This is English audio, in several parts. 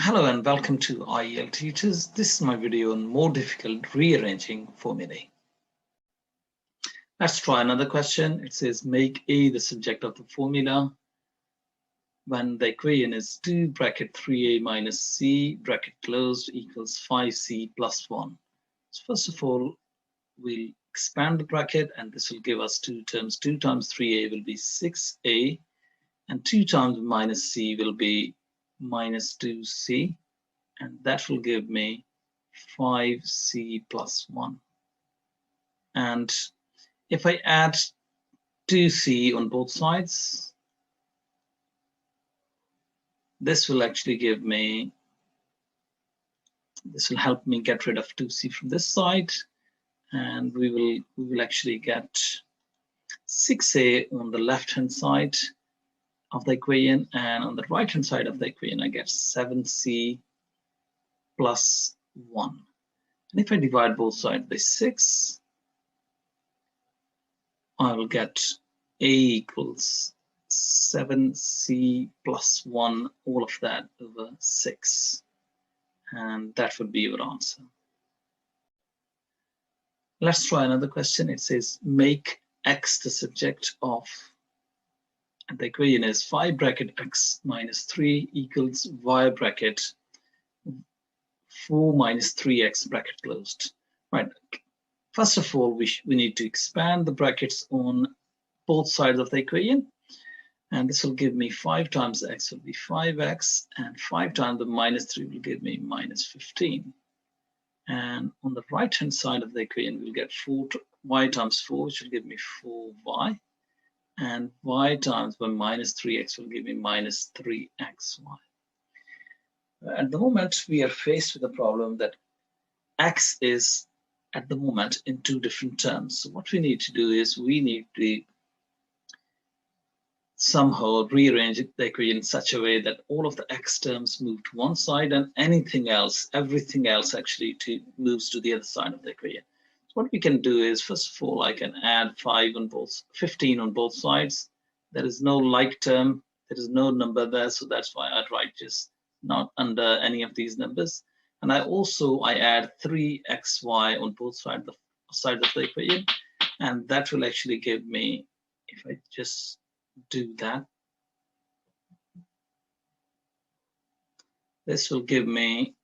Hello and welcome to IEL Teachers. This is my video on more difficult rearranging formulae. Let's try another question. It says make A the subject of the formula when the equation is 2 bracket 3A minus C bracket closed equals 5C plus 1. So first of all, we'll expand the bracket and this will give us two terms. 2 times 3A will be 6A and 2 times minus C will be minus 2C. And that will give me 5C plus 1. And if I add 2C on both sides, this will actually give me, this will help me get rid of 2C from this side. And we will actually get 6A on the left-hand side of the equation. And on the right-hand side of the equation, I get 7C plus 1. And if I divide both sides by 6, I will get A equals 7C plus 1, all of that over 6. And that would be your answer. Let's try another question. It says make X the subject of, and the equation is 5 bracket X minus 3 equals Y bracket 4 minus 3x bracket closed. Right. First of all, we need to expand the brackets on both sides of the equation. And this will give me 5 times x will be 5x, and 5 times the minus 3 will give me minus 15. And on the right-hand side of the equation, we'll get 4y times 4, which will give me 4y. And y times by minus 3x will give me minus 3xy. At the moment, we are faced with a problem that x is at the moment in two different terms. So what we need to do is we need to somehow rearrange the equation in such a way that all of the x terms move to one side and everything else actually moves to the other side of the equation. So what we can do is, first of all, I can add 15 on both sides. There is no like term, there is no number there, so that's why I'd write just not under any of these numbers. And I add 3xy on both sides of the equation, and that will actually give me, if I just do that, this will give me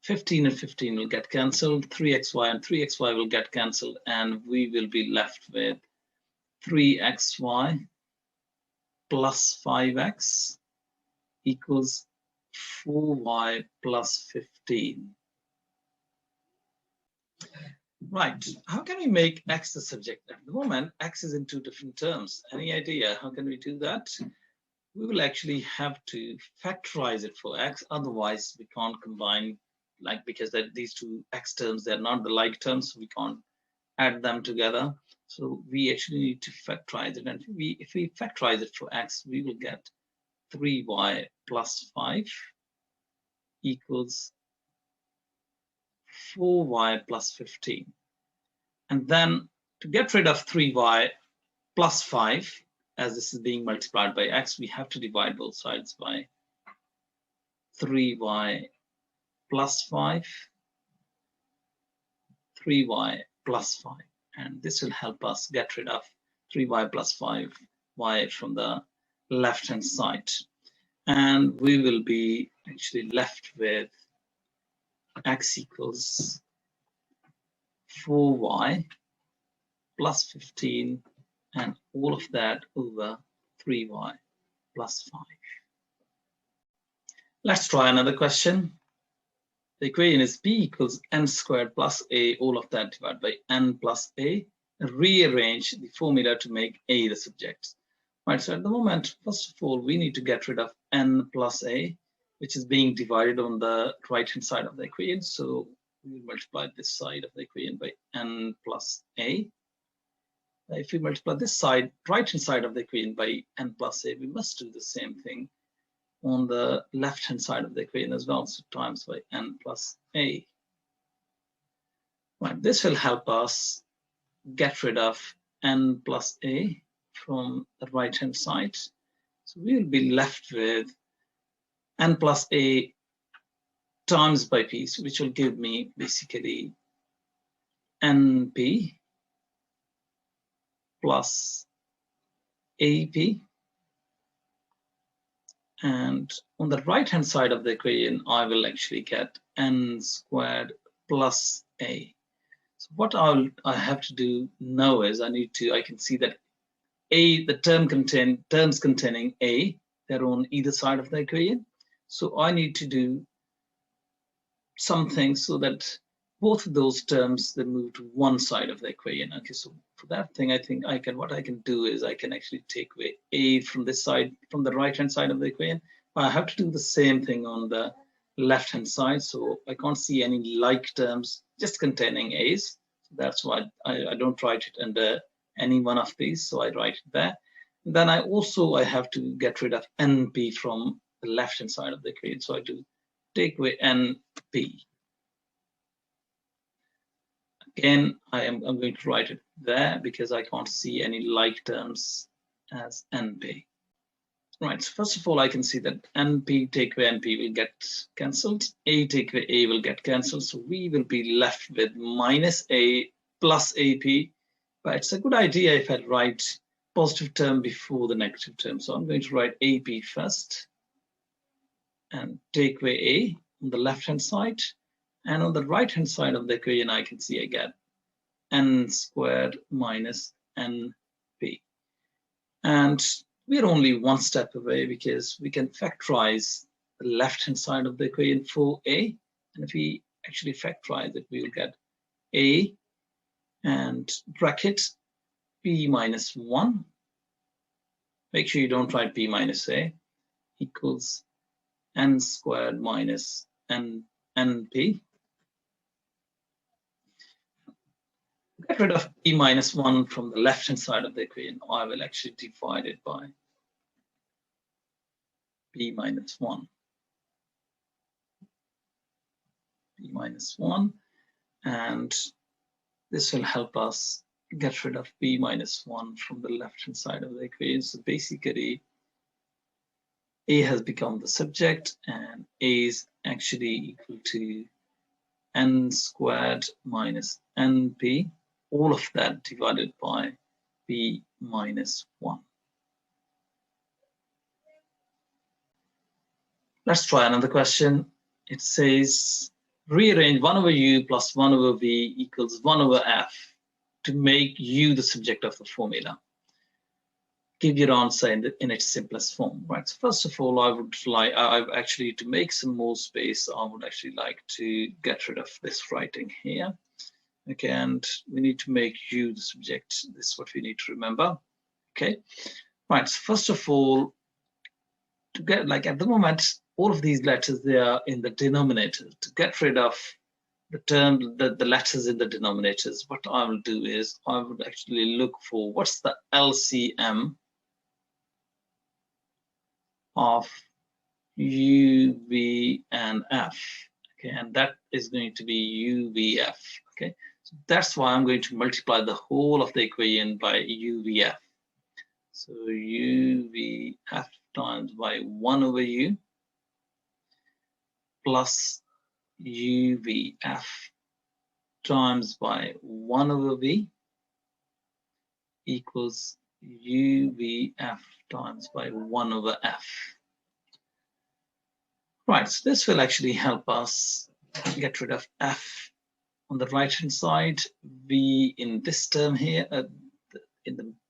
15 and 15 will get cancelled, 3xy and 3xy will get cancelled, and we will be left with 3xy plus 5x equals 4y plus 15. Right, how can we make x the subject? At the moment, x is in two different terms. Any idea how can we do that? We will actually have to factorize it for x, otherwise we can't combine, because these two x terms, they're not the like terms, so we can't add them together. So we actually need to factorize it, and if we factorize it for x, we will get 3y plus 5 equals 4y plus 15. And then to get rid of 3y plus 5, as this is being multiplied by x, we have to divide both sides by 3y plus 5, 3y plus 5. And this will help us get rid of 3y plus 5y from the left-hand side. And we will be actually left with x equals 4y plus 15, and all of that over 3y plus 5. Let's try another question. The equation is b equals n squared plus a, all of that divided by n plus a. Rearrange the formula to make a the subject. Right, so at the moment, first of all, we need to get rid of n plus a, which is being divided on the right-hand side of the equation. So we will multiply this side of the equation by n plus a. If we multiply this side, right-hand side of the equation by n plus a, we must do the same thing on the left-hand side of the equation as well, so times by n plus a. Right, this will help us get rid of n plus a from the right-hand side. So we will be left with n plus a times by p, which will give me basically np plus ap. And on the right hand side of the equation, I will actually get n squared plus a. So what I have to do now is I can see that a, the terms containing a, they're on either side of the equation. So I need to do something so that both of those terms they move to one side of the equation. Okay, so for that thing, I think what I can do is I can actually take away a from this side, from the right hand side of the equation. But I have to do the same thing on the left hand side. So I can't see any like terms just containing a's. So that's why I don't write it under any one of these. So I write it there. And then I have to get rid of np from the left hand side of the equation. So I do take away np. Again, I'm going to write it there because I can't see any like terms as np. Right, so first of all, I can see that np take away np will get cancelled. A take away a will get cancelled. So we will be left with minus a plus ap. But it's a good idea if I write positive term before the negative term. So I'm going to write ap first and take away a on the left-hand side. And on the right-hand side of the equation, I can see I get n squared minus np. And we're only one step away because we can factorize the left-hand side of the equation for a. And if we actually factorize it, we will get a and bracket p minus 1. Make sure you don't write p minus a equals n squared minus np. Get rid of p minus 1 from the left-hand side of the equation. I will actually divide it by p minus 1. P minus 1. And this will help us get rid of p minus 1 from the left-hand side of the equation. So basically, a has become the subject, and a is actually equal to n squared minus np, all of that divided by p minus 1. Let's try another question. It says, rearrange 1 over u plus 1 over v equals 1 over f to make u the subject of the formula. Give your answer in its simplest form, right? So first of all, to make some more space, I would actually like to get rid of this writing here. Okay, and we need to make u the subject. This is what we need to remember. Okay, right. So first of all, to get at the moment, all of these letters, they are in the denominator. To get rid of the letters in the denominators, what I will do is I would actually look for what's the LCM of u, v, and f. Okay, and that is going to be u, v, f. Okay, so that's why I'm going to multiply the whole of the equation by u, v, f. So u, v, f times by 1 over u plus u, v, f times by 1 over v equals u, v, f times by 1 over f. Right, so this will actually help us get rid of f on the right hand side, v in this term here,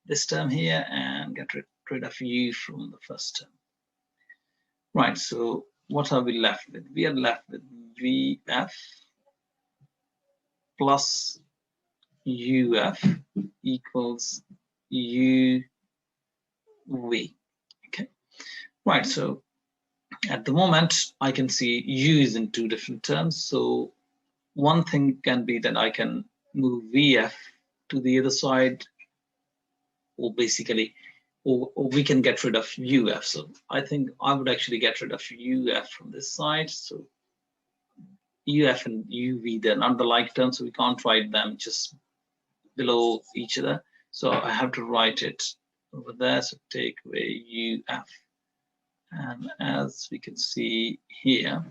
this term here, and get rid of u from the first term. Right, so what are we left with? We are left with vf plus uf equals uv. Okay, right, so at the moment I can see u is in two different terms. So one thing can be that I can move vf to the other side, or basically, or we can get rid of uf. So I think I would actually get rid of uf from this side. So uf and uv, they're not the like terms, so we can't write them just below each other. So I have to write it over there. So take away uf. And as we can see here,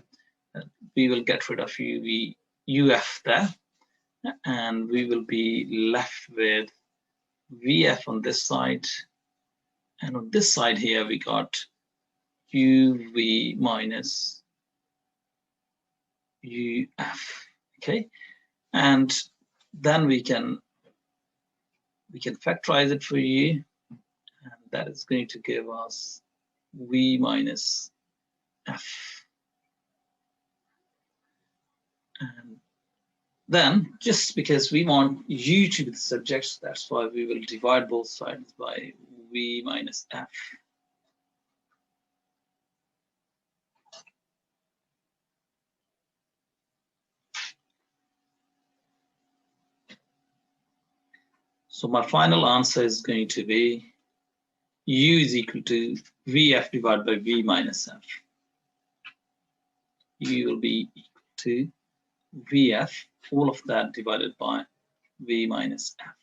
we will get rid of UF there, and we will be left with VF on this side. And on this side here, we got UV minus UF, okay? And then we can factorize it for you, and that is going to give us V minus F. And then, just because we want U to be the subject, that's why we will divide both sides by V minus F. So my final answer is going to be U is equal to VF divided by V minus F. U will be equal to VF, all of that divided by V minus F.